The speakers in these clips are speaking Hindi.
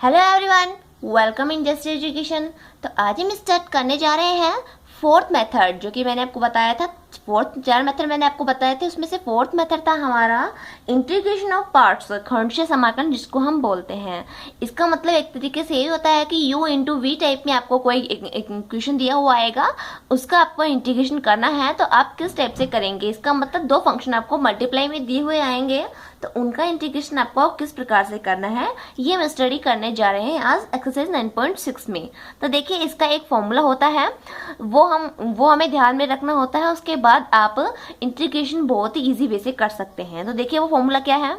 Hello everyone, welcome in just education. तो आज हम स्टार्ट करने जा रहे हैं फोर्थ मेथड, जो कि मैंने आपको बताया था। चार मेथड मैंने आपको बताए थे, उसमें से फोर्थ मेथड था हमारा इंटीग्रेशन ऑफ पार्ट्स, खंड समाकलन जिसको हम बोलते हैं। इसका मतलब एक तरीके से यही होता है कि u इंटू वी टाइप में आपको कोई इक्वेशन दिया हुआ आएगा, उसका आपको इंटीग्रेशन करना है। तो आप किस टाइप से करेंगे, इसका मतलब दो फंक्शन आपको मल्टीप्लाई में दिए हुए आएंगे, तो उनका इंटीग्रेशन आपको किस प्रकार से करना है ये हम स्टडी करने जा रहे हैं आज एक्सरसाइज 9.6 में। तो देखिए, इसका एक फॉर्मूला होता है, वो हमें ध्यान में रखना होता है। उसके बाद आप इंटीग्रेशन बहुत ही इजी वे से कर सकते हैं। तो देखिए वो फॉर्मूला क्या है।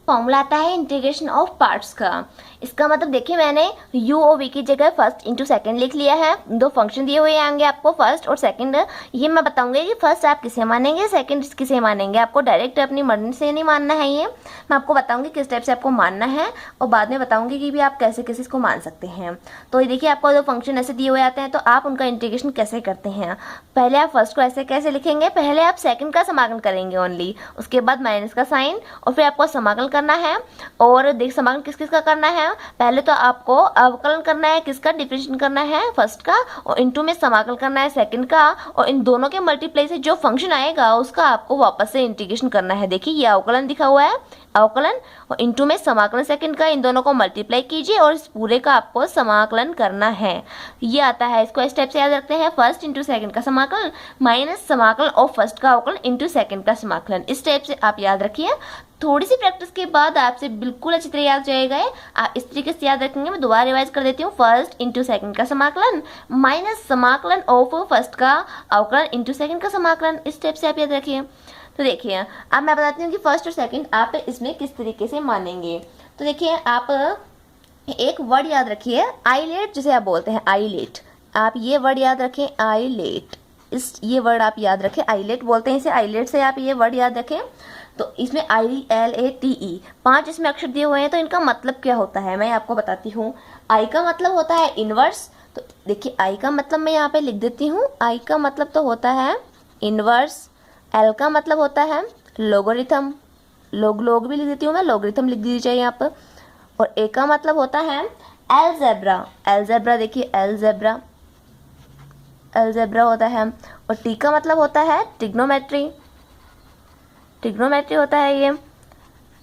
फॉर्मूला आता है इंटीग्रेशन ऑफ पार्ट्स का। इसका मतलब देखिए, मैंने u और v की जगह फर्स्ट इंटू सेकेंड लिख लिया है। दो फंक्शन दिए हुए आएंगे आपको, फर्स्ट और सेकंड। ये मैं बताऊंगी कि फर्स्ट आप किसे मानेंगे, सेकंड किसे मानेंगे। आपको डायरेक्ट अपनी मर्जी से नहीं मानना है, ये मैं आपको बताऊंगी किस टाइप से आपको मानना है, और बाद में बताऊंगी कि भी आप कैसे किसी को मान सकते हैं। तो ये देखिए, आपको दो फंक्शन ऐसे दिए हुए आते हैं, तो आप उनका इंटीग्रेशन कैसे करते हैं। पहले आप फर्स्ट को ऐसे कैसे लिखेंगे, पहले आप सेकंड का समाकलन करेंगे ओनली, उसके बाद माइनस का साइन, और फिर आपको समाकलन करना है। और देख, समाकलन किस किस का करना है, पहले तो आपको अवकलन करना है, किसका, डिफरेंशिएशन करना है फर्स्ट का, और इनटू में समाकलन करना है सेकंड का, और इन दोनों के मल्टीप्लाई से जो फंक्शन आएगा उसका आपको वापस से इंटीग्रेशन करना है। देखिए ये अवकलन दिखा हुआ है, अवकलन, और इनटू में समाकलन सेकंड का, इन दोनों को मल्टीप्लाई कीजिए और इस पूरे का आपको समाकलन करना है। ये आता है, इसको इस टाइप से याद रखते हैं, फर्स्ट इंटू सेकंड का समाकलन माइनस समाकलन और फर्स्ट का अवकलन इंटू सेकंड का समाकलन। इस टाइप से आप याद रखिए। थोड़ी सी प्रैक्टिस के बाद आपसे बिल्कुल अच्छी तरह याद जाएगा। आप इस तरीके से याद रखेंगे। मैं दोबारा रिवाइज कर देती हूँ, फर्स्ट इंटू सेकंड का समाकलन माइनस समाकलन ऑफ फर्स्ट का अवकलन इंटू सेकंड का समाकलन। इस टाइप से आप याद रखिए। तो देखिए, अब मैं बताती हूँ कि फर्स्ट और सेकंड आप इसमें किस तरीके से मानेंगे। तो देखिए, आप एक वर्ड याद रखिए, आईलेट जिसे आप बोलते हैं, आईलेट। आप ये वर्ड याद रखें, आईलेट। ये वर्ड आप याद रखें, आईलेट बोलते हैं इसे, आईलेट से आप ये वर्ड याद रखें। तो इसमें ILATE 5 इसमें अक्षर दिए हुए हैं। तो इनका मतलब क्या होता है मैं आपको बताती हूँ। आई का मतलब होता है इनवर्स। तो देखिए, आई का मतलब मैं यहाँ पे लिख देती हूँ। आई का मतलब तो होता है इनवर्स। एल का मतलब होता है लोगोरिथम, लोग भी लिख देती हूँ मैं, लोगोरिथम लिख दीजिए यहाँ पर। और ए का मतलब होता है एलजेब्रा, एलजेब्रा देखिए, एलजेब्रा, एलजेब्रा होता है। और टी का मतलब होता है ट्रिग्नोमेट्री, ट्रिग्नोमेट्री होता है ये।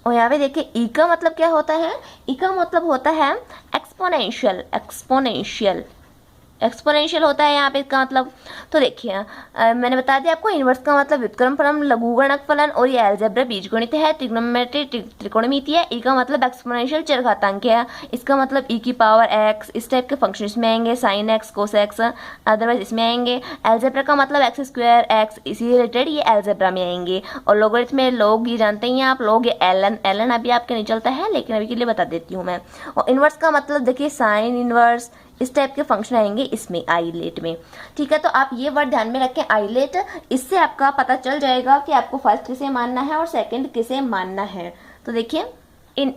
और यहाँ पे देखिए, ई का मतलब क्या होता है, ई का मतलब होता है एक्सपोनेंशियल, एक्सपोनेंशियल, एक्सपोनेंशियल होता है यहाँ पे इसका मतलब। तो देखिए, मैंने बता दिया आपको, इनवर्स का मतलब व्युत्क्रम फलन, लघुगणक फलन, और ये अलजेब्रा बीजगणित है, ट्रिग्नोमेट्री त्रिकोणमिति है। ई का मतलब एक्सपोनेंशियल चरघातांक है, इसका मतलब ई की पावर एक्स। इस टाइप के फंक्शन इसमें आएंगे, sine x, cos x, otherwise इसमें आएंगे। अलजेब्रा का मतलब एक्स स्क्वायर एक्स, इसी रिलेटेड ये अलजेब्रा में आएंगे। और लोगरिथम में लोग, ये जानते ही हैं आप लोग, ये एलन, एलन अभी आपके नहीं चलता है, लेकिन अभी के लिए बता देती हूँ मैं। और इनवर्स का मतलब देखिए साइन इनवर्स, इस टाइप के फंक्शन आएंगे इसमें, आईलेट में। ठीक है, तो आप ये वर्ड ध्यान में रखें, आईलेट। इससे आपका पता चल जाएगा कि आपको फर्स्ट किसे मानना है और सेकंड किसे मानना है। तो देखिए,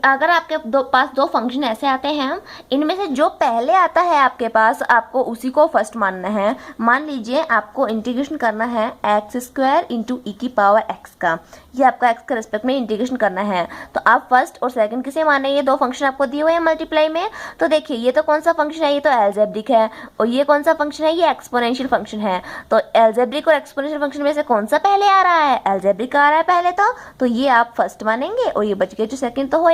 अगर आपके पास दो फंक्शन ऐसे आते हैं, इनमें से जो पहले आता है आपके पास, आपको उसी को फर्स्ट मानना है। मान लीजिए आपको इंटीग्रेशन करना है एक्स स्क्वायर इंटू ई की पावर एक्स का, ये आपका एक्स के रिस्पेक्ट में इंटीग्रेशन करना है। तो आप फर्स्ट और सेकंड किसे माने, ये दो फंक्शन आपको दिए हुए हैं मल्टीप्लाई में। तो देखिए, ये तो कौन सा फंक्शन है, ये तो एल्जेब्रिक है, और ये कौन सा फंक्शन है, ये एक्सपोनेंशियल फंक्शन है। तो एल्जेब्रिक और एक्सपोनेंशियल फंक्शन में से कौन सा पहले आ रहा है, एल्जेब्रिक आ रहा है पहले, तो ये आप फर्स्ट मानेंगे, और ये बच गया जो सेकंड तो होएगा।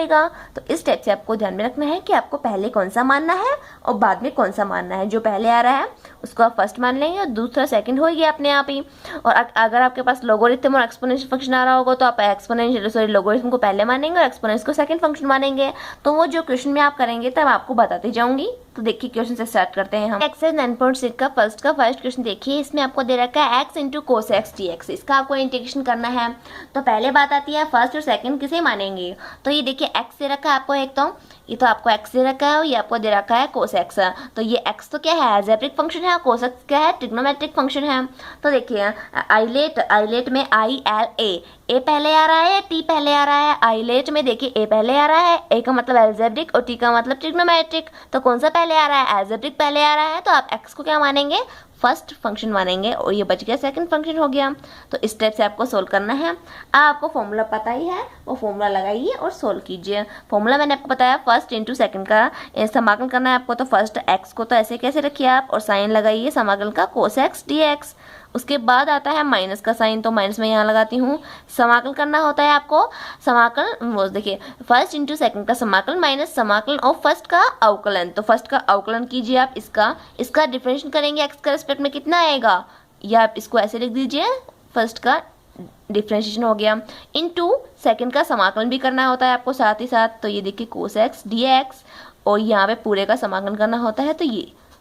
तो इस टाइप से आपको ध्यान में रखना है कि आपको पहले कौन सा मानना है और बाद में कौन सा मानना है। जो पहले आ रहा है उसको आप फर्स्ट मान लेंगे, और दूसरा सेकंड हो गया अपने आप ही। और अगर आपके पास लोगरिथम और एक्सपोनेंशियल फंक्शन आ रहा होगा, तो आप लोगरिथम को पहले मानेंगे और एक्सपोनेंशियल को सेकंड फंक्शन मानेंगे। तो वो जो क्वेश्चन में आप करेंगे तब आपको बताती जाऊंगी। तो देखिए, क्वेश्चन से स्टार्ट करते हैं हम। एक्सरसाइज 9.6 का फर्स्ट क्वेश्चन देखिए, इसमें आपको दे रखा है x into cos x D x, इसका आपको इंटीग्रेशन करना है। तो पहले बात आती है फर्स्ट और सेकंड किसे मानेंगे। तो ये देखिए, एक्स से रखा है आपको एक, तो ये तो आपको एक्स दे रखा है, और ये आपको दे रखा है कोस एक्स। तो ये एक्स तो क्या है, अलजेब्रिक फंक्शन है, कोस एक्स क्या है, ट्रिग्नोमेट्रिक फंक्शन है। तो देखिए, आईलेट में ए पहले आ रहा है या टी पहले आ रहा है। आईलेट में देखिए, ए पहले आ रहा है, ए का मतलब अलजेब्रिक और टी का मतलब ट्रिग्नोमेट्रिक। तो कौन सा पहले आ रहा है, अलजेब्रिक पहले आ रहा है। तो आप एक्स को क्या मानेंगे, फर्स्ट फंक्शन मानेंगे और ये बच गया सेकंड फंक्शन हो गया। तो इस टाइप से आपको सोल्व करना है। आपको फॉर्मूला पता ही है, वो फॉर्मूला लगाइए और सोल्व कीजिए। फॉर्मूला मैंने आपको बताया फर्स्ट इंटू सेकंड का समाकलन करना है आपको। तो फर्स्ट एक्स को तो ऐसे कैसे रखिए आप और साइन लगाइए समाकलन का कोस एक्स डी एक्स। उसके बाद आता है माइनस का साइन, तो माइनस में यहाँ लगाती हूँ। समाकलन करना होता है आपको, समाकलन वो देखिए फर्स्ट इंटू सेकंड का समाकलन माइनस समाकलन और फर्स्ट का अवकलन। तो फर्स्ट का अवकलन कीजिए आप, इसका डिफरेंशिएशन करेंगे एक्स के रिस्पेक्ट में कितना आएगा, या आप इसको ऐसे लिख दीजिए फर्स्ट का डिफरेंशिएशन हो गया, इनटू सेकंड का समाकलन भी करना होता है आपको साथ ही साथ। तो ये देखिए कोस एक्स डी एक्स और यहाँ पे पूरे का समाकलन करना होता है। तो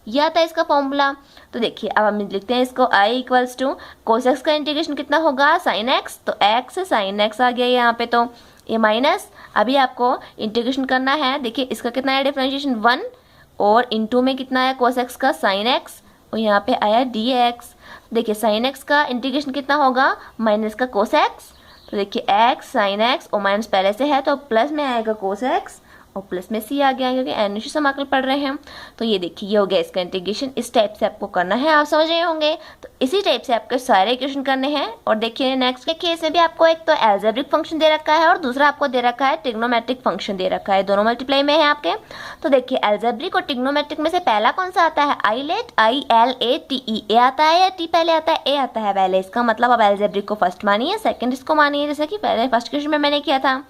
ये आता है इसका फॉर्मूला। तो देखिए अब हम लिखते हैं इसको i equals to cos x का इंटीग्रेशन कितना होगा साइन एक्स, तो एक्स साइन एक्स आ गया यहाँ पे। तो ये माइनस अभी आपको इंटीग्रेशन करना है। देखिए इसका कितना है डिफरेंशिएशन 1 और इनटू में कितना है कोस एक्स का साइन एक्स और यहाँ पे आया डी एक्स। देखिए साइन एक्स का इंटीग्रेशन कितना होगा माइनस का कोस एक्स। तो देखिए एक्स साइन एक्स और माइनस पहले से है तो प्लस में आएगा कोस एक्स और प्लस में सी आ गया क्योंकि एनुशी समाकलन पढ़ रहे हैं। तो ये देखिए ये हो गया इसका इंटीग्रेशन। इस टाइप से आपको करना है, आप समझ रहे होंगे। तो इसी टाइप से आपके सारे इक्वेशन करने हैं। और देखिए नेक्स्ट देखिए इसमें भी आपको एक तो एल्जेब्रिक फंक्शन दे रखा है और दूसरा आपको दे रखा है ट्रिग्नोमेट्रिक फंक्शन दे रखा है, दोनों मल्टीप्लाई में है आपके। तो देखिए एल्जेब्रिक और ट्रिग्नोमेट्रिक में से पहला कौन सा आता है, आईलेट ILATE ए आता है या टी पहले आता है, ए आता है पहले। इसका मतलब अब एल्जेब्रिक को फर्स्ट मानिए सेकंड इसको मानिए, जैसे कि पहले फर्स्ट क्वेश्चन में मैंने किया था।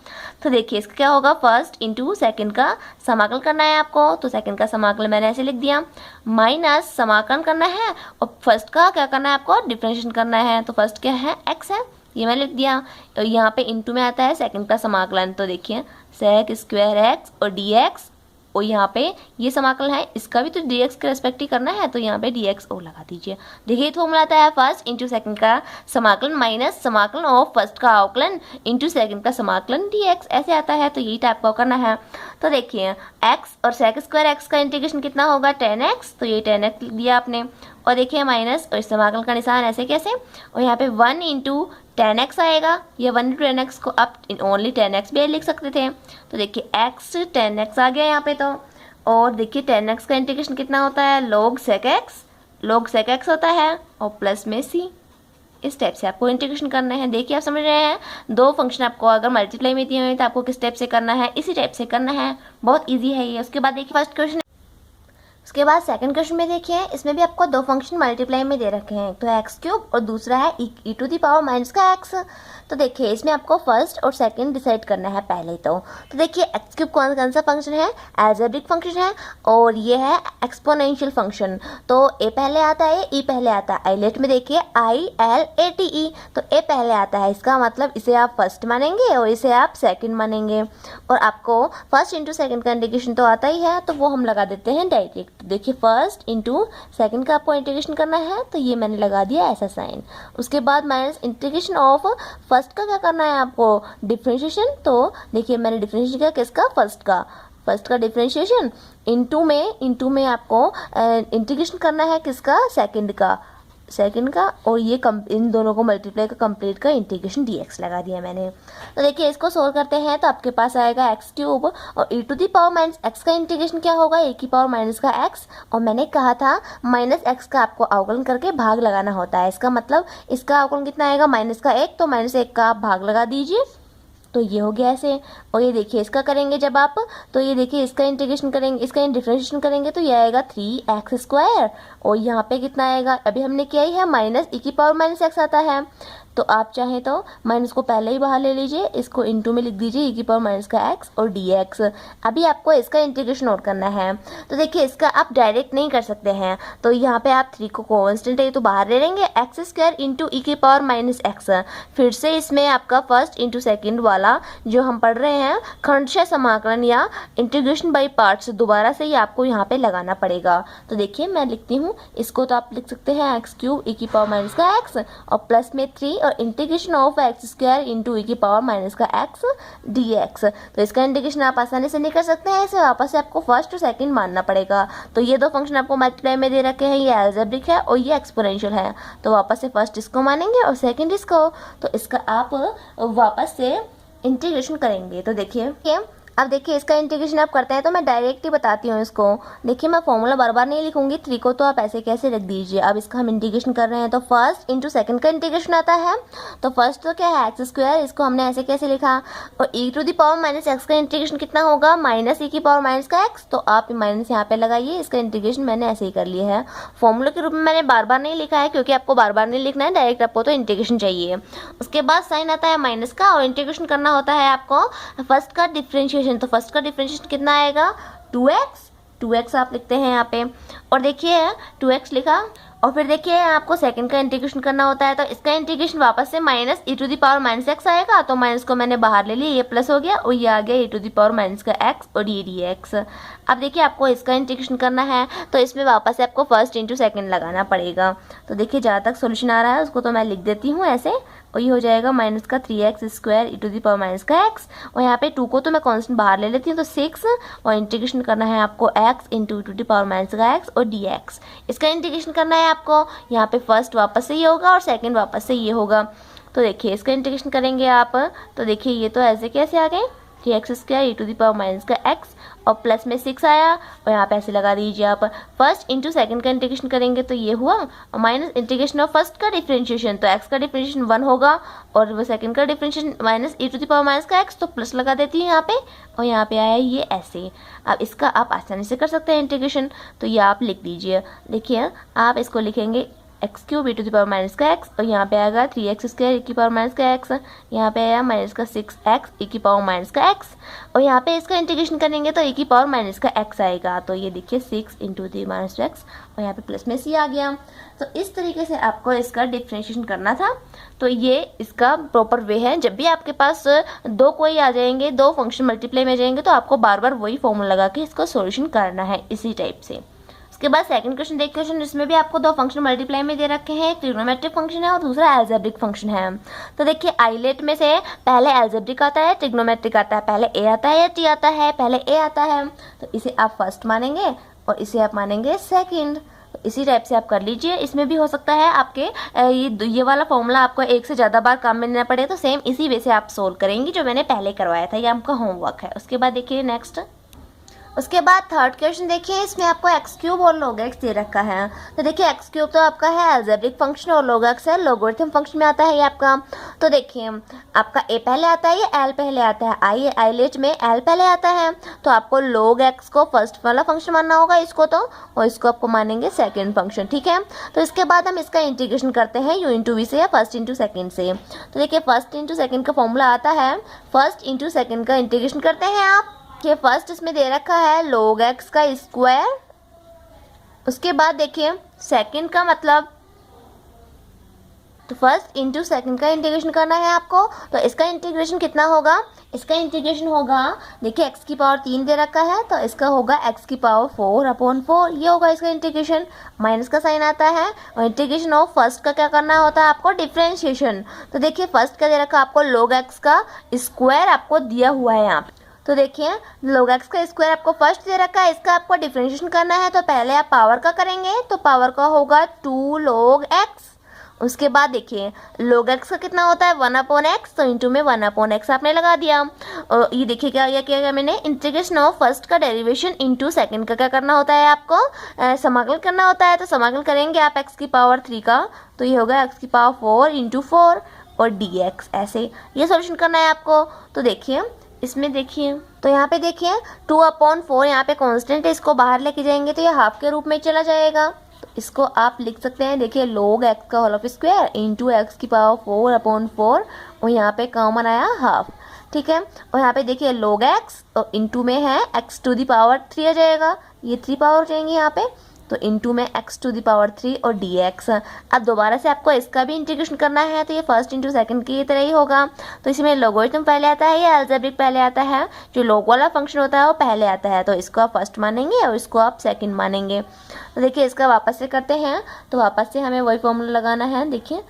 तो देखिए इसका क्या होगा, फर्स्ट इंटू सेकंड का समाकलन करना है आपको। तो सेकंड का समाकलन मैंने ऐसे लिख दिया, माइनस समाकलन करना है और फर्स्ट का क्या करना है आपको डिफरेंशिएशन करना है। तो फर्स्ट क्या है एक्स है, ये मैंने लिख दिया। और यहाँ पे इंटू में आता है सेकंड का समाकलन। तो देखिए सेक स्क्वायर एक्स और डी एक्स और यहाँ पे ये समाकलन है, इसका भी तो डी एक्स के रेस्पेक्ट ही करना है। तो यहाँ पे डी एक्स और लगा दीजिए। देखिए फॉर्मूला आता है फर्स्ट इंटू सेकंड का समाकलन माइनस समाकलन और फर्स्ट का अवकलन इंटू सेकंड का समाकलन डी एक्स, ऐसे आता है। तो यही टाइप का करना है। तो देखिए एक्स और सेक स्क्वायर एक्स का इंटीग्रेशन कितना होगा 10x, तो ये 10x लिख दिया आपने। और देखिए माइनस और समाकलन का निशान ऐसे कैसे, और यहाँ पे 1 इंटू 10x आएगा, ये 1 इंटू 10x को आप ओनली 10x भी लिख सकते थे। तो देखिए x 10x आ गया यहाँ पे। तो और देखिए 10x का इंटीग्रेशन कितना होता है log sec x होता है और प्लस में c। इस टाइप से आपको इंटीग्रेशन करना है। देखिए आप समझ रहे हैं, दो फंक्शन आपको अगर मल्टीप्लाई में दिए हुए तो आपको किस टाइप से करना है, इसी टाइप से करना है। बहुत ईजी है ये। उसके बाद देखिए फर्स्ट क्वेश्चन, उसके बाद सेकंड क्वेश्चन में देखिए इसमें भी आपको दो फंक्शन मल्टीप्लाई में दे रखे हैं, तो एक्स क्यूब और दूसरा है ई टू दी पावर माइनस का एक्स। तो देखिए इसमें आपको फर्स्ट और सेकंड डिसाइड करना है पहले। तो देखिए एक्स क्यूब कौन सा फंक्शन है, एल्जेब्रिक फंक्शन है और ये है एक्सपोनेंशियल फंक्शन। तो ए पहले आता है ई पहले आता है। आईलेट में देखिए ILATE, तो ए पहले आता है, इसका मतलब इसे आप फर्स्ट मानेंगे और इसे आप सेकंड मानेंगे। और आपको फर्स्ट इंटू सेकंड का इंटीग्रेशन तो आता ही है, तो वो हम लगा देते हैं डायरेक्ट। देखिए फर्स्ट इंटू सेकंड का आपको इंटीग्रेशन करना है, तो ये मैंने लगा दिया ऐसा साइन। उसके बाद माइनस इंटीग्रेशन ऑफ फर्स्ट का क्या करना है आपको डिफरेंशिएशन। तो देखिए मैंने डिफरेंशिएशन किया किसका, फर्स्ट का डिफरेंशिएशन इंटू में आपको इंटीग्रेशन करना है किसका, सेकंड का और ये इन दोनों को मल्टीप्लाई का कंप्लीट का इंटीग्रेशन dx लगा दिया मैंने। तो देखिए इसको सोल्व करते हैं तो आपके पास आएगा एक्स क्यूब और e to the power minus x का इंटीग्रेशन क्या होगा, ए की पावर माइनस का एक्स। और मैंने कहा था माइनस एक्स का आपको अवकलन करके भाग लगाना होता है। इसका मतलब इसका अवकलन कितना आएगा माइनस का 1, तो माइनस 1 का आप भाग लगा दीजिए। तो ये हो गया ऐसे। और ये देखिए इसका करेंगे जब आप, तो ये देखिए इसका इंटीग्रेशन करेंगे, इसका डिफरेंशिएशन करेंगे तो ये आएगा 3x स्क्वायर। और यहाँ पे कितना आएगा, अभी हमने किया ही है माइनस ई की पावर माइनस एक्स आता है। तो आप चाहें तो माइनस को पहले ही बाहर ले लीजिए, इसको इंटू में लिख दीजिए ई की पावर माइनस का एक्स और dx। अभी आपको इसका इंटीग्रेशन नोट करना है। तो देखिए इसका आप डायरेक्ट नहीं कर सकते हैं, तो यहाँ पे आप 3 को कॉन्स्टेंट है तो बाहर ले लेंगे, एक्स स्क्वायर इंटू ई की पावर माइनस एक्स। फिर से इसमें आपका फर्स्ट इंटू सेकेंड वाला जो हम पढ़ रहे हैं खंडशः समाकलन या इंटीग्रेशन बाई पार्ट्स, दोबारा से ही आपको यहाँ पे लगाना पड़ेगा। तो देखिए मैं लिखती हूँ इसको, तो आप लिख सकते हैं एक्स क्यूब ई की पावर माइनस का एक्स और प्लस में 3 और integration of x square into e की पावर माइनस का एक्स dx। तो इसका इंटीग्रेशन आप आसानी से नहीं कर सकते हैं, इसे वापस से आपको फर्स्ट और सेकंड मानना पड़ेगा। तो ये दो फंक्शन आपको मल्टीप्लाई में दे रखे हैं, ये एल्जेब्रिक है और ये एक्सपोनेंशियल है। तो वापस से फर्स्ट इसको मानेंगे और सेकंड इसको, तो इसका आप वापस से इंटीग्रेशन करेंगे। तो देखिए अब देखिए इसका इंटीग्रेशन आप करते हैं तो मैं डायरेक्ट ही बताती हूँ इसको। देखिए मैं फॉर्मूला बार बार नहीं लिखूंगी, 3 को तो आप ऐसे कैसे रख दीजिए। अब इसका हम इंटीग्रेशन कर रहे हैं तो फर्स्ट इंटू सेकंड का इंटीग्रेशन आता है। तो फर्स्ट तो क्या है एक्स स्क्वायर, इसको हमने ऐसे कैसे लिखा, और e to the power minus x का इंटीग्रेशन कितना होगा, माइनस e की पावर माइनस का एक्स। तो आप माइनस यहाँ पे लगाइए, इसका इंटीग्रेशन मैंने ऐसे ही कर लिया है। फॉर्मूला के रूप में मैंने बार बार नहीं लिखा है क्योंकि आपको बार बार नहीं लिखना है, डायरेक्ट आपको तो इंटीग्रेशन चाहिए। उसके बाद साइन आता है माइनस का और इंटीग्रेशन करना होता है आपको फर्स्ट का डिफ्रेंशिएशन। तो फर्स्ट का डिफ्रेंशिएशन कितना आएगा, 2x आप लिखते हैं यहाँ पे। और देखिए 2x लिखा, और फिर देखिए आपको सेकंड का इंटीग्रेशन करना होता है। तो इसका इंटीग्रेशन वापस से minus e to the power minus x आएगा। तो माइनस को मैंने बाहर ले लिया, ये प्लस हो गया और ये आ गया e to the power minus का x और ये dx। अब देखिए आपको इसका इंटीग्रेशन करना है तो इसमें वापस से आपको फर्स्ट इंटू सेकंड लगाना पड़ेगा। तो देखिए जहाँ तक सोल्यूशन आ रहा है उसको तो मैं लिख देती हूँ ऐसे, और ये हो जाएगा माइनस का 3x square e to the power minus का x, और यहाँ पे 2 को तो मैं कांस्टेंट बाहर ले लेती हूँ तो 6, और इंटीग्रेशन करना है आपको x into two the power minus का x और dx। इसका इंटीग्रेशन करना है आपको, यहाँ पे फर्स्ट वापस से ये होगा और सेकंड वापस से ये होगा। तो देखिए इसका इंटीग्रेशन करेंगे आप, तो देखिए ये तो ऐसे कैसे आ गए, 3x square e to the power minus का x और प्लस में 6 आया, और यहाँ पे ऐसे लगा दीजिए आप। फर्स्ट इंटू सेकंड का इंटीग्रेशन करेंगे तो ये हुआ, और माइनस इंटीग्रेशन ऑफ फर्स्ट का डिफरेंशिएशन, तो x का डिफरेंशिएशन 1 होगा और वो सेकंड का differentiation minus e to the power minus का x, तो प्लस लगा देती हूँ यहाँ पे, और यहाँ पे आया ये ऐसे। अब इसका आप आसानी से कर सकते हैं इंटीग्रेशन, तो ये आप लिख दीजिए। देखिए आप इसको लिखेंगे x cube e to the power minus का x, और यहाँ पे आएगा 3x स्क्वायर e की पावर माइनस का x, यहाँ पे आया माइनस का 6x e की पावर माइनस का x, और यहाँ पे इसका इंटीग्रेशन करेंगे तो e की पावर माइनस का x आएगा। तो ये देखिए 6 इंटू द माइनस x, और यहाँ पे प्लस में c आ गया। तो इस तरीके से आपको इसका डिफ्रेंशिएशन करना था। तो ये इसका प्रॉपर वे है। जब भी आपके पास दो कोई आ जाएंगे, दो फंक्शन मल्टीप्लाई में जाएंगे, तो आपको बार बार वही फॉर्मूला लगा के इसको सोल्यूशन करना है इसी टाइप से। उसके बाद सेकंड क्वेश्चन देखिए, क्वेश्चन इसमें भी आपको दो फंक्शन मल्टीप्लाई में दे रखे हैं, एक ट्रिग्नोमेट्रिक फंक्शन है और दूसरा एल्जेब्रिक फंक्शन है। तो देखिए आइलेट में से पहले एल्जेब्रिक आता है, ट्रिग्नोमेट्रिक आता है, पहले ए आता है या टी आता है, पहले ए आता है। तो इसे आप फर्स्ट मानेंगे और इसे आप मानेंगे सेकेंड। तो इसी टाइप से आप कर लीजिए। इसमें भी हो सकता है आपके ये वाला फॉर्मूला आपको एक से ज़्यादा बार काम में लेना पड़े, तो सेम इसी वे से आप सोल्व करेंगी जो मैंने पहले करवाया था। ये आपका होमवर्क है। उसके बाद देखिए नेक्स्ट, उसके बाद थर्ड क्वेश्चन देखिए, इसमें आपको एक्स क्यूब और log x दे रखा है। तो देखिए एक्स क्यूब तो आपका है एल्जेब्रिक फंक्शन और log x है लोगरिथम फंक्शन में आता है ये आपका। तो देखिए आपका a पहले आता है या l पहले आता है, आइलेट में l पहले आता है। तो आपको log x को फर्स्ट वाला फंक्शन मानना होगा इसको, तो और इसको आपको मानेंगे सेकेंड फंक्शन, ठीक है। तो इसके बाद हम इसका इंटीग्रेशन करते हैं u इंटू वी से या फर्स्ट इंटू सेकेंड से। तो देखिए फर्स्ट इंटू सेकेंड का फॉर्मूला आता है, फर्स्ट इंटू सेकेंड का इंटीग्रेशन करते हैं आप। ये फर्स्ट इसमें दे रखा है log x का स्क्वायर, उसके बाद देखिए सेकंड का मतलब, तो फर्स्ट इंटू सेकंड का इंटीग्रेशन करना है आपको। तो इसका इंटीग्रेशन कितना होगा, इसका इंटीग्रेशन होगा, देखिए x की पावर 3 दे रखा है तो इसका होगा x की पावर 4/4, ये होगा इसका इंटीग्रेशन। माइनस का साइन आता है, और इंटीग्रेशन ऑफ फर्स्ट का क्या करना होता है आपको, डिफरेंशिएशन। तो देखिए फर्स्ट का दे रखा है आपको log x का स्क्वायर आपको दिया हुआ है यहाँ पे। तो देखिए log x का स्क्वायर आपको फर्स्ट दे रखा है, इसका आपको डिफरेंशिएशन करना है। तो पहले आप पावर का करेंगे, तो पावर का होगा 2 log x। उसके बाद देखिए log x का कितना होता है 1/x, तो इंटू में 1/x आपने लगा दिया। और ये देखिए क्या किया मैंने, इंटीग्रेशन ऑफ फर्स्ट का डेरिवेशन इंटू सेकंड का क्या करना होता है आपको, समाकलन करना होता है। तो समाकलन करेंगे आप x की पावर 3 का, तो ये होगा x की पावर 4 इंटू 4 और dx, ऐसे ये सोल्यूशन करना है आपको। तो देखिए इसमें देखिए, तो यहाँ पे देखिए 2/4 यहाँ पे कांस्टेंट है, इसको बाहर लेके जाएंगे तो ये हाफ के रूप में चला जाएगा। तो इसको आप लिख सकते हैं, देखिए log x का whole of square into x की पावर 4/4, और यहाँ पे कॉमन आया हाफ, ठीक है। और यहाँ पे देखिए log x और इंटू में है x टू द पावर 3 आ जाएगा, ये 3 पावर हो जाएंगे यहाँ पे, तो इंटू में x टू द पावर 3 और dx। अब दोबारा से आपको इसका भी इंटीग्रेशन करना है, तो ये फर्स्ट इंटू सेकंड की तरह ही होगा। तो इसमें लोगरिथम पहले आता है या एल्जेब्रिक पहले आता है, जो log वाला फंक्शन होता है वो पहले आता है। तो इसको आप फर्स्ट मानेंगे और इसको आप सेकंड मानेंगे। तो देखिए इसका वापस से करते हैं, तो वापस से हमें वही फॉर्मूला लगाना है। देखिए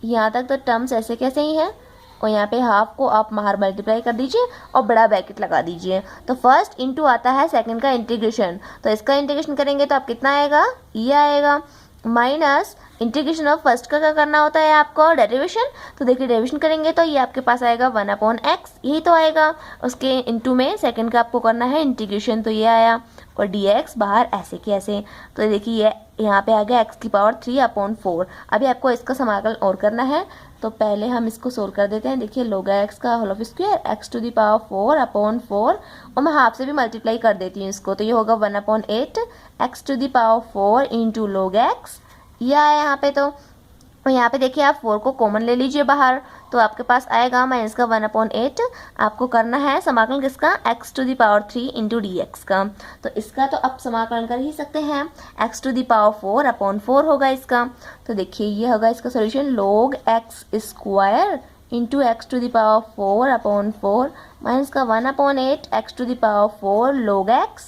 यहाँ तक तो टर्म्स ऐसे कैसे ही हैं, और यहाँ पे हाफ को आप बाहर मल्टीप्लाई कर दीजिए और बड़ा ब्रैकेट लगा दीजिए। तो फर्स्ट इंटू आता है सेकंड का इंटीग्रेशन, तो इसका इंटीग्रेशन करेंगे तो आप कितना आएगा, ये आएगा। माइनस इंटीग्रेशन ऑफ फर्स्ट का क्या करना होता है आपको, डेरिवेशन। तो देखिए डेरिवेशन करेंगे तो ये आपके पास आएगा 1/x, यही तो आएगा। उसके इनटू में सेकंड का आपको करना है इंटीग्रेशन, तो ये आया, और dx बाहर ऐसे के ऐसे। तो देखिए ये यहाँ पे आ गया x⁴/4। अभी आपको इसका समाकलन और करना है, तो पहले हम इसको सोल्व कर देते हैं। देखिए log x का होल स्क्वायर x⁴/4 और मैं हाफ से भी मल्टीप्लाई कर देती हूँ इसको, तो ये होगा 1/8 x⁴ इंटू log x, ये आया यहाँ पे। तो यहाँ पे देखिए आप 4 को कॉमन ले लीजिए बाहर, तो आपके पास आएगा माइनस का 1/8। आपको करना है समाकलन किसका, x⁴ इंटू dx का। तो इसका तो आप समाकलन कर ही सकते हैं, x⁴/4 होगा इसका। तो देखिए ये होगा इसका solution, log x² into x⁴/4 minus का 1/8 x⁴ log x,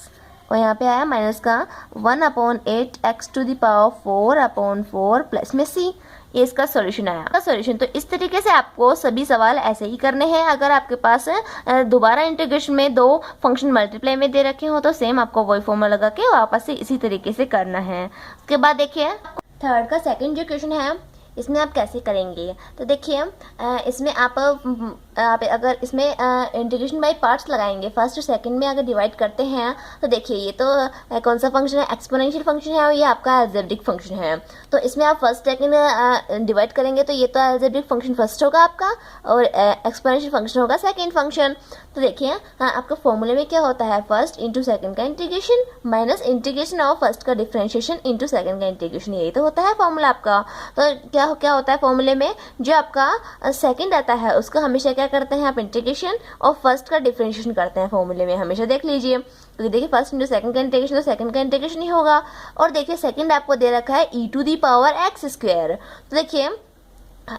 और यहाँ पे आया माइनस का 1/8 x⁴/4 प्लस में c। ये इसका सॉल्यूशन आया। सॉल्यूशन तो इस तरीके से आपको सभी सवाल ऐसे ही करने हैं। अगर आपके पास दोबारा इंटीग्रेशन में दो फंक्शन मल्टीप्लाई में दे रखे हो तो सेम आपको वही फॉर्मूला लगा के वापस से इसी तरीके से करना है। उसके बाद देखिए थर्ड का सेकंड जो क्वेश्चन है इसमें आप कैसे करेंगे, तो देखिए इसमें आप अगर इसमें इंटीग्रेशन बाय पार्ट्स लगाएंगे, फर्स्ट और सेकंड में अगर डिवाइड करते हैं तो देखिए ये तो कौन सा फंक्शन है, एक्सपोनेंशियल फंक्शन है और ये आपका अलजेब्रिक फंक्शन है। तो इसमें आप फर्स्ट सेकंड डिवाइड करेंगे तो ये तो अलजेब्रिक फंक्शन फर्स्ट होगा आपका और एक्सपोनेंशियल फंक्शन होगा सेकंड फंक्शन। तो देखिए आपका फॉर्मूले में क्या होता है, फर्स्ट इंटू सेकंड का integration minus integration of first का डिफरेंशिएशन इंटू सेकंड का इंटीग्रेशन, यही तो होता है फॉर्मूला आपका। तो क्या होता है फॉर्मूले में, जो आपका सेकंड आता है उसका हमेशा क्या करते हैं आप इंटीग्रेशन और फर्स्ट का डिफरेंशिएशन करते हैं फॉर्मूले में, हमेशा देख लीजिए। तो देखिए फर्स्ट इंटू सेकंड का इंटीग्रेशन तो सेकंड का इंटीग्रेशन ही होगा। और देखिए सेकंड आपको दे रखा है e⁴x²। तो देखिए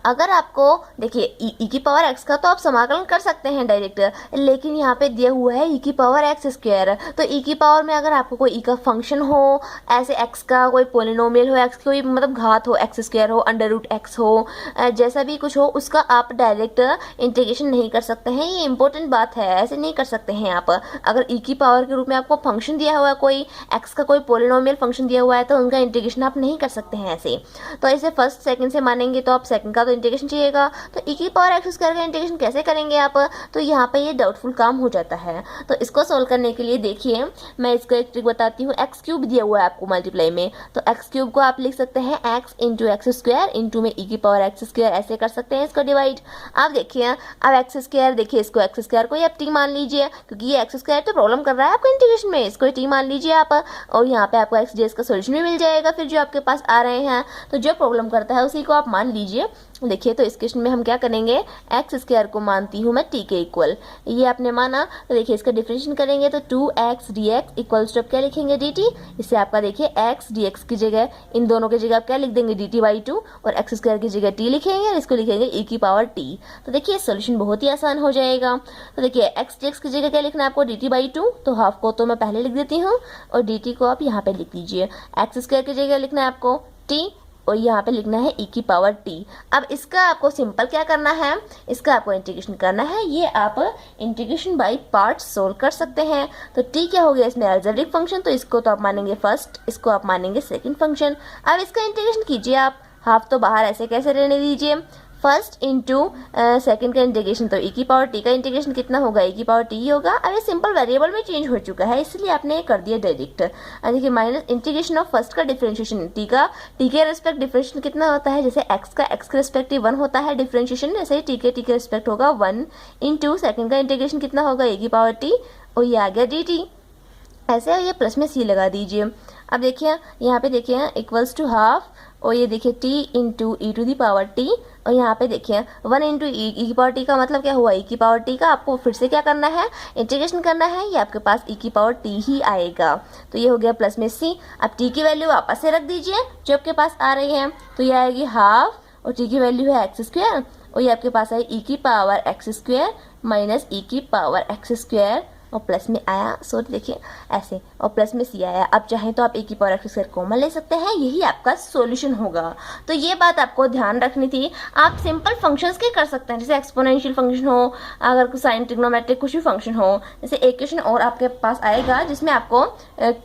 अगर आपको देखिए e⁴x का तो आप समाकलन कर सकते हैं डायरेक्ट, लेकिन यहाँ पे दिया हुआ है e⁴x²। तो e में अगर आपको कोई का फंक्शन हो, ऐसे x का कोई पोलिनोमियल हो, x की कोई मतलब घात हो, x² हो, √x हो, जैसा भी कुछ हो, उसका आप डायरेक्ट इंटीग्रेशन नहीं कर सकते हैं। ये इंपॉर्टेंट बात है, ऐसे नहीं कर सकते हैं आप। अगर के रूप में आपको फंक्शन दिया हुआ है, कोई x का कोई पोलिनोमियल फंक्शन दिया हुआ है, तो उनका इंटीग्रेशन आप नहीं कर सकते हैं ऐसे। तो ऐसे फर्स्ट सेकंड से मानेंगे तो आप सेकंड का तो इंटीग्रेशन चाहिएगा। तो e⁴x² का इंटीग्रेशन कैसे करेंगे आप, तो यहाँ पे ये डाउटफुल काम हो जाता है। तो इसको सोल्व करने के लिए देखिए मैं इसको एक ट्रिक बताती हूँ। x³ दिया हुआ है आपको मल्टीप्लाई में, तो x³ को आप लिख सकते हैं x इंटू x² इंटू में e⁴x², ऐसे कर सकते हैं इसको डिवाइड। आप देखिए अब x², देखिए इसको x² को आप t मान लीजिए, क्योंकि ये x² तो प्रॉब्लम कर रहा है आपको इंटीग्रेशन में, इसको t मान लीजिए आप। और यहाँ पे आपको x का सोल्यूशन भी मिल जाएगा फिर जो आपके पास आ रहे हैं। तो जो प्रॉब्लम करता है उसी को आप मान लीजिए। देखिए तो इस क्वेश्चन में हम क्या करेंगे, x² को मानती हूँ मैं t के इक्वल, ये आपने माना। तो देखिए इसका डिफरेंशिएशन करेंगे तो 2x dx इक्वल्स टू क्या लिखेंगे dt। इससे आपका देखिए x dx की जगह, इन दोनों की जगह आप क्या लिख देंगे dt/2 और x² की जगह t लिखेंगे और इसको लिखेंगे e⁴t। तो देखिए सोल्यूशन बहुत ही आसान हो जाएगा। तो देखिए x dx की जगह क्या लिखना है आपको, dt/2, तो हाफ को तो मैं पहले लिख देती हूँ और dt को आप यहाँ पे लिख दीजिए। x² की जगह लिखना है आपको t और यहाँ पे लिखना है e⁴t। अब इसका आपको सिंपल क्या करना है, इसका आपको इंटीग्रेशन करना है। ये आप इंटीग्रेशन बाय पार्ट्स सोल्व कर सकते हैं। तो t क्या हो गया इसमें अलजेब्रिक फंक्शन, तो इसको तो आप मानेंगे फर्स्ट, इसको आप मानेंगे सेकंड फंक्शन। अब इसका इंटीग्रेशन कीजिए आप, हाफ तो बाहर ऐसे कैसे रहने दीजिए, फर्स्ट इंटू सेकंड का इंटीग्रेशन, तो e⁴t का इंटीग्रेशन कितना होगा, e⁴t ही होगा। अब ये सिंपल वेरिएबल में चेंज हो चुका है इसलिए आपने ये कर दिया डायरेक्ट। देखिए माइनस इंटीग्रेशन ऑफ फर्स्ट का डिफरेंशिएशन, t के रेस्पेक्ट डिफरेंशिएशन कितना होता है, जैसे x का x के रेस्पेक्टिव 1 होता है डिफरेंशिएशन, जैसे ही t के रेस्पेक्ट होगा 1 इंटू सेकंड का इंटीग्रेशन कितना होगा e⁴t और ये आ गया dt। ऐसे ये प्लस में c लगा दीजिए। अब देखिए यहाँ पे देखिए इक्वल्स टू हाफ और ये देखिए t इंटू e⁴t और यहाँ पे देखिए 1 इंटू e⁴t का मतलब क्या हुआ, e⁴t का आपको फिर से क्या करना है, इंटीग्रेशन करना है। ये आपके पास e⁴t ही आएगा। तो ये हो गया प्लस में c। अब t की वैल्यू वापस से रख दीजिए जो आपके पास आ रही है, तो ये आएगी हाफ और t की वैल्यू है x² और ये आपके पास है e⁴x² माइनस e⁴x² और प्लस में आया, सो देखिए ऐसे, और प्लस में सी आया। अब चाहें तो आप ए की पावर एक्स स्क्वायर कॉमन ले सकते हैं, यही आपका सॉल्यूशन होगा। तो ये बात आपको ध्यान रखनी थी। आप सिंपल फंक्शंस के कर सकते हैं, जैसे एक्सपोनेंशियल फंक्शन हो, अगर साइन ट्रिग्नोमेट्रिक कुछ भी फंक्शन हो। जैसे एक क्वेश्चन और आपके पास आएगा जिसमें आपको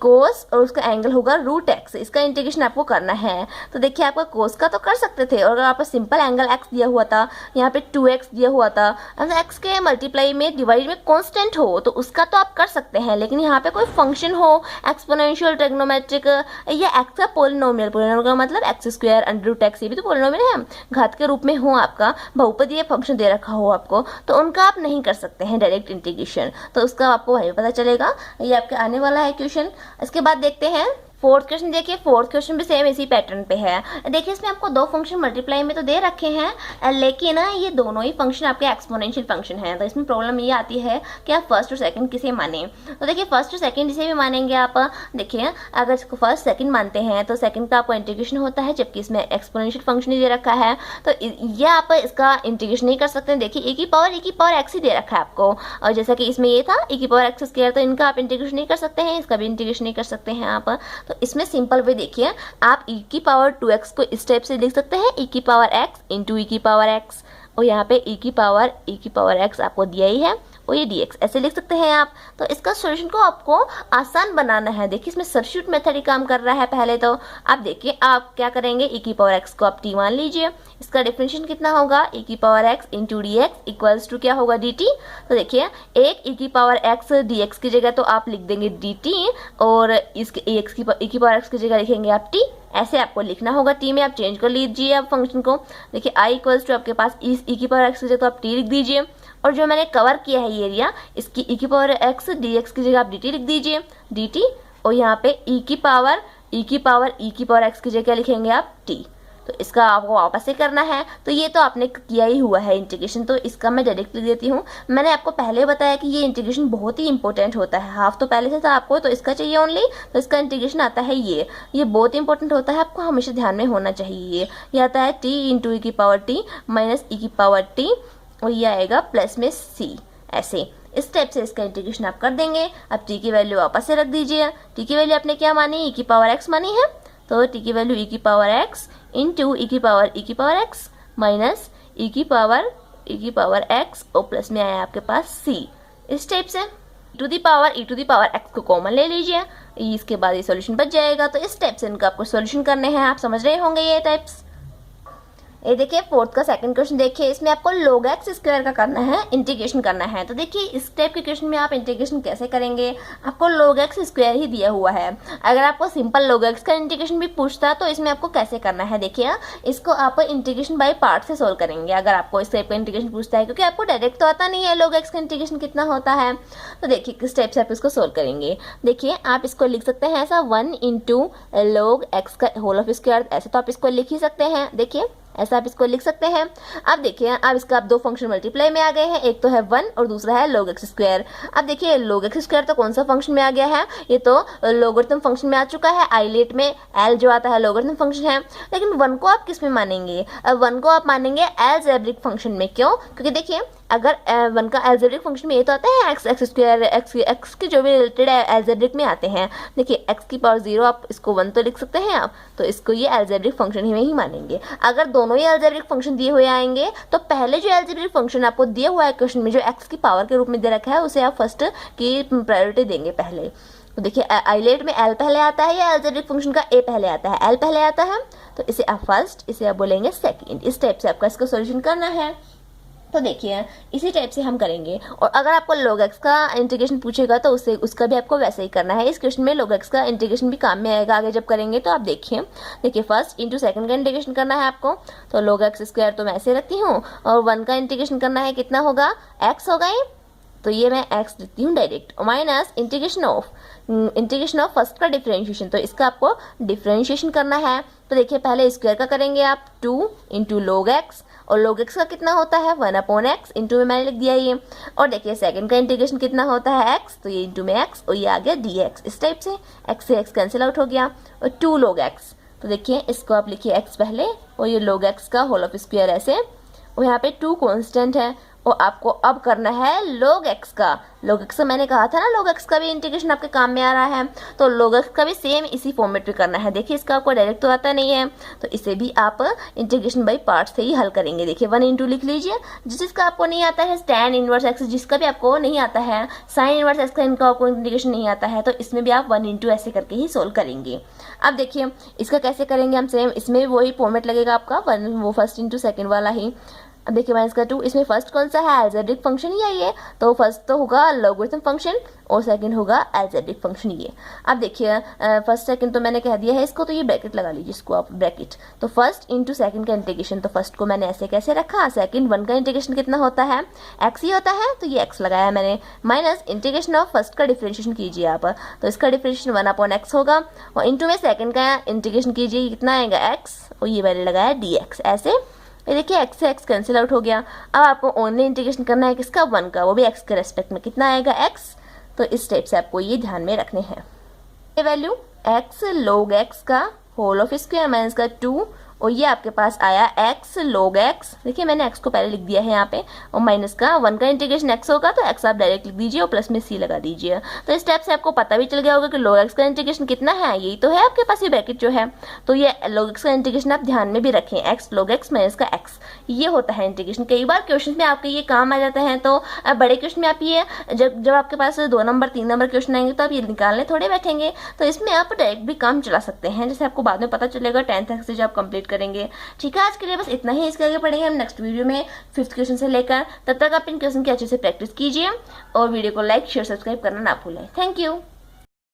कोस और उसका एंगल होगा रूट एक्स, इसका इंटीग्रेशन आपको करना है। तो देखिए आपका कोस का तो कर सकते थे, और अगर आपको सिंपल एंगल एक्स दिया हुआ था, यहाँ पे 2x दिया हुआ था, अगर एक्स के मल्टीप्लाई में डिवाइड में कांस्टेंट हो तो उसका तो आप कर सकते हैं। लेकिन यहाँ पे कोई फंक्शन हो एक्सपोनेंशियल, ट्रिग्नोमेट्रिक या एक्स का पोलिनोमियल, पोलिनोमियल का मतलब x square under root x, ये भी तो पोलिनोमियल है, घात के रूप में हो, आपका बहुपदीय फंक्शन दे रखा हो आपको, तो उनका आप नहीं कर सकते हैं डायरेक्ट इंटीग्रेशन। तो उसका आपको वही पता चलेगा। ये आपके आने वाला है क्वेश्चन। इसके बाद देखते हैं फोर्थ क्वेश्चन। देखिए फोर्थ क्वेश्चन भी सेम इसी पैटर्न पे है। देखिए इसमें आपको दो फंक्शन मल्टीप्लाई में तो दे रखे हैं, लेकिन ये दोनों ही फंक्शन आपके एक्सपोनेंशियल फंक्शन हैं। तो इसमें प्रॉब्लम ये आती है कि आप फर्स्ट और सेकंड किसे माने। तो देखिए फर्स्ट और सेकंड जिसे भी मानेंगे आप, देखिए अगर इसको फर्स्ट सेकंड मानते हैं तो सेकंड का आपको इंटीग्रेशन होता है, जबकि इसमें एक्सपोनेंशियल फंक्शन ही दे रखा है, तो ये आप इसका इंटीग्रेशन नहीं कर सकते हैं। देखिए ए की पावर एक्स ही दे रखा है आपको, और जैसा कि इसमें ये था ए की पावर एक्स स्क्वायर, तो इनका आप इंटीग्रेशन नहीं कर सकते हैं, इसका भी इंटीग्रेशन नहीं कर सकते हैं आप। तो इसमें सिंपल वे देखिए, आप e की पावर 2x को इस टाइप से लिख सकते हैं, e की पावर x इंटू e की पावर x, और यहाँ पे e की पावर x आपको दिया ही है, और ये dx ऐसे लिख सकते हैं आप। तो इसका सॉल्यूशन को आपको आसान बनाना है। देखिए इसमें सब्स्टिट्यूट मेथड ही काम कर रहा है। पहले तो आप देखिए आप क्या करेंगे, e की पावर x को आप t मान लीजिए, इसका डिफरेंशिएशन कितना होगा, e की power x into d x equals to क्या होगा dt। तो देखिए एक e की पावर x dx की जगह तो आप लिख देंगे dt, और इसके e की पावर x की जगह लिखेंगे आप t, ऐसे आपको लिखना होगा। टी में आप चेंज कर लीजिए आप फंक्शन को। देखिए आई इक्वल्स टू आपके पास ई की पावर एक्स की जगह तो आप टी लिख दीजिए, और जो मैंने कवर किया है ये एरिया, इसकी ई की पावर एक्स डी एक्स की जगह आप डी टी लिख दीजिए, डी टी, और यहाँ पे ई की पावर एक्स की जगह लिखेंगे आप टी। तो इसका आपको वापस से करना है। तो ये तो आपने किया ही हुआ है इंटीग्रेशन, तो इसका मैं डायरेक्टली देती हूँ। मैंने आपको पहले बताया कि ये इंटीग्रेशन बहुत ही इंपॉर्टेंट होता है, हाफ तो पहले से था आपको, तो इसका चाहिए ओनली, तो इसका इंटीग्रेशन आता है ये बहुत इंपॉर्टेंट होता है, आपको हमेशा ध्यान में होना चाहिए। ये आता है टी इंटू ई की पावर टी माइनस ई की पावर टी, और ये आएगा प्लस में सी, ऐसे इस टाइप से इसका इंटीग्रेशन आप कर देंगे। अब टी की वैल्यू वापस से रख दीजिए। टी की वैल्यू आपने क्या मानी, ई की पावर एक्स मानी है, तो टी की वैल्यू ई की पावर एक्स इंटू ई की पावर एक्स माइनस ई की पावर एक्स, और प्लस में आया आपके पास सी। इस टाइप से ई टू दी पावर एक्स को कॉमन ले लीजिए, इसके बाद ये सॉल्यूशन बच जाएगा। तो इस टाइप से इनका आपको सॉल्यूशन करने हैं, आप समझ रहे होंगे ये टाइप्स। ये देखिए फोर्थ का सेकंड क्वेश्चन देखिए, इसमें आपको log x स्क्वायर का करना है, इंटीग्रेशन करना है। तो देखिए इस टाइप के क्वेश्चन में आप इंटीग्रेशन कैसे करेंगे, आपको log x स्क्वायर ही दिया हुआ है। अगर आपको सिंपल log x का इंटीग्रेशन भी पूछता तो इसमें आपको कैसे करना है, देखिए इसको आप इंटीग्रेशन बाय पार्ट से सोल्व करेंगे अगर आपको इस टाइप का इंटीग्रेशन पूछता है, क्योंकि आपको डायरेक्ट तो आता नहीं है log x का इंटीग्रेशन कितना होता है। तो देखिए किस टाइप से आप इसको सोल्व करेंगे। देखिए आप इसको लिख सकते हैं ऐसा 1 इंटू log x का होल ऑफ स्क्वायर, ऐसे तो आप इसको लिख ही सकते हैं। देखिए ऐसा आप इसको लिख सकते हैं। अब देखिए अब इसका आप दो फंक्शन मल्टीप्लाई में आ गए हैं, एक तो है 1 और दूसरा है log x स्क्वायर। अब देखिए log x स्क्वायर तो कौन सा फंक्शन में आ गया है, ये तो लॉगरिथम फंक्शन में आ चुका है। आइलेट में l जो आता है लॉगरिथम फंक्शन है, लेकिन 1 को आप किस में मानेंगे, अब 1 को आप मानेंगे अलजेब्रिक फंक्शन में। क्यों, क्योंकि देखिए अगर 1 का अलजेब्रिक फंक्शन में ये तो आता है एक्स स्क्वायर, एक्स के जो भी रिलेटेड अलजेब्रिक में आते हैं। देखिए x की पावर 0 आप इसको 1 तो लिख सकते हैं आप, तो इसको ये अलजेब्रिक फंक्शन में ही मानेंगे। अगर दोनों ही अलजेब्रिक फंक्शन दिए हुए आएंगे तो पहले जो अलजेब्रिक फंक्शन आपको दिया हुआ है क्वेश्चन में, जो x की पावर के रूप में दे रखा है, उसे आप फर्स्ट की प्रायोरिटी देंगे पहले। तो देखिए आइलेट में l पहले आता है या अलजेब्रिक फंक्शन का a पहले आता है, l पहले आता है, तो इसे आप फर्स्ट, इसे आप बोलेंगे सेकंड। इस टाइप से आपका इसका सॉल्यूशन करना है। तो देखिए इसी टाइप से हम करेंगे। और अगर आपको log x का इंटीग्रेशन पूछेगा तो उसका भी आपको वैसे ही करना है। इस क्वेश्चन में log x का इंटीग्रेशन भी काम में आएगा आगे जब करेंगे। तो आप देखिए फर्स्ट इंटू सेकंड का इंटीग्रेशन करना है आपको, तो log x स्क्वायर तो मैं ऐसे रखती हूँ, और 1 का इंटीग्रेशन करना है, कितना होगा, x होगा ये, तो ये मैं x लिखती हूँ direct, minus integration of first का डिफरेंशिएशन, तो इसका आपको डिफरेंशिएशन करना है। तो देखिए पहले स्क्वायर का करेंगे आप 2 इंटू log x, और log x का कितना होता है 1/x, इंटू में मैंने लिख दिया ये। और देखिए सेकंड का इंटीग्रेशन कितना होता है x, तो ये इंटू में x, और ये आ गया dx। इस टाइप से x से x कैंसिल आउट हो गया, और 2 log x, तो देखिए इसको आप लिखिए x पहले, और ये log x का होल ऑफ स्क्वायर ऐसे, और यहाँ पे 2 कांस्टेंट है, और आपको अब करना है log x का। log x का मैंने कहा था ना, log x का भी इंटीग्रेशन आपके काम में आ रहा है, तो log x का भी सेम इसी फॉर्मेट में करना है। देखिए इसका आपको डायरेक्ट तो आता नहीं है, तो इसे भी आप इंटीग्रेशन बाई पार्ट से ही हल करेंगे। देखिए 1 इंटू लिख लीजिए, जिसका आपको नहीं आता है tan इनवर्स x, जिसका भी आपको नहीं आता है sin इनवर्स x का, इनका आपको इंटीग्रेशन नहीं आता है, तो इसमें भी आप 1 इंटू ऐसे करके ही सोल्व करेंगे। अब देखिए इसका कैसे करेंगे हम, सेम इसमें भी वही फॉर्मेट लगेगा आपका, वो फर्स्ट इंटू सेकेंड वाला ही। अब देखिए -2, इसमें फर्स्ट कौन सा है, एल्जेब्रिक फंक्शन ही है ये, तो फर्स्ट तो होगा लॉगरिथम फंक्शन और सेकंड होगा एल्जेब्रिक फंक्शन ये। अब देखिए फर्स्ट सेकंड तो मैंने कह दिया है इसको, तो ये ब्रैकेट लगा लीजिए इसको आप, ब्रैकेट। तो फर्स्ट इंटू सेकंड का इंटीग्रेशन, तो फर्स्ट को मैंने ऐसे कैसे रखा, सेकंड 1 का इंटीग्रेशन कितना होता है, x ही होता है, तो ये x लगाया मैंने, माइनस इंटीग्रेशन ऑफ फर्स्ट का डिफरेंशिएशन कीजिए आप, तो इसका डिफरेंशिएशन 1/x होगा, और इंटू में सेकंड का इंटीग्रेशन कीजिए, कितना आएगा x, और ये मैंने लगाया dx। ऐसे ये देखिए x से x कैंसिल आउट हो गया। अब आपको ओनली इंटीग्रेशन करना है किसका, 1 का, वो भी x के रेस्पेक्ट में, कितना आएगा x, तो इस टाइप से आपको ये ध्यान में रखने हैं। ये वैल्यू x log x का होल ऑफ स्क्वायर माइनस का 2, और ये आपके पास आया x log x। देखिए मैंने x को पहले लिख दिया है यहाँ पे, और माइनस का 1 का इंटीग्रेशन x होगा, तो x आप डायरेक्ट लिख दीजिए और प्लस में c लगा दीजिए। तो इस टाइप से आपको पता भी चल गया होगा कि log x का इंटीग्रेशन कितना है, यही तो है आपके पास ये ब्रैकेट जो है, तो ये log x का इंटीग्रेशन आप ध्यान में भी रखें, x log x माइनस का x, ये होता है इंटीग्रेशन। कई बार क्वेश्चन में आपके ये काम आ जाता है, तो बड़े क्वेश्चन में आप ये जब आपके पास 2 नंबर 3 नंबर क्वेश्चन आएंगे, तो आप ये निकालने थोड़े बैठेंगे, तो इसमें आप डायरेक्ट भी काम चला सकते हैं, जैसे आपको बाद में पता चलेगा 10th एक्सरसाइज आप कंप्लीट करेंगे। ठीक है, आज के लिए बस इतना ही, इसके आगे पढ़ेंगे हम नेक्स्ट वीडियो में 5th क्वेश्चन से लेकर। तब तक आप इन क्वेश्चन की अच्छे से प्रैक्टिस कीजिए और वीडियो को लाइक शेयर सब्सक्राइब करना ना भूलें। Thank you.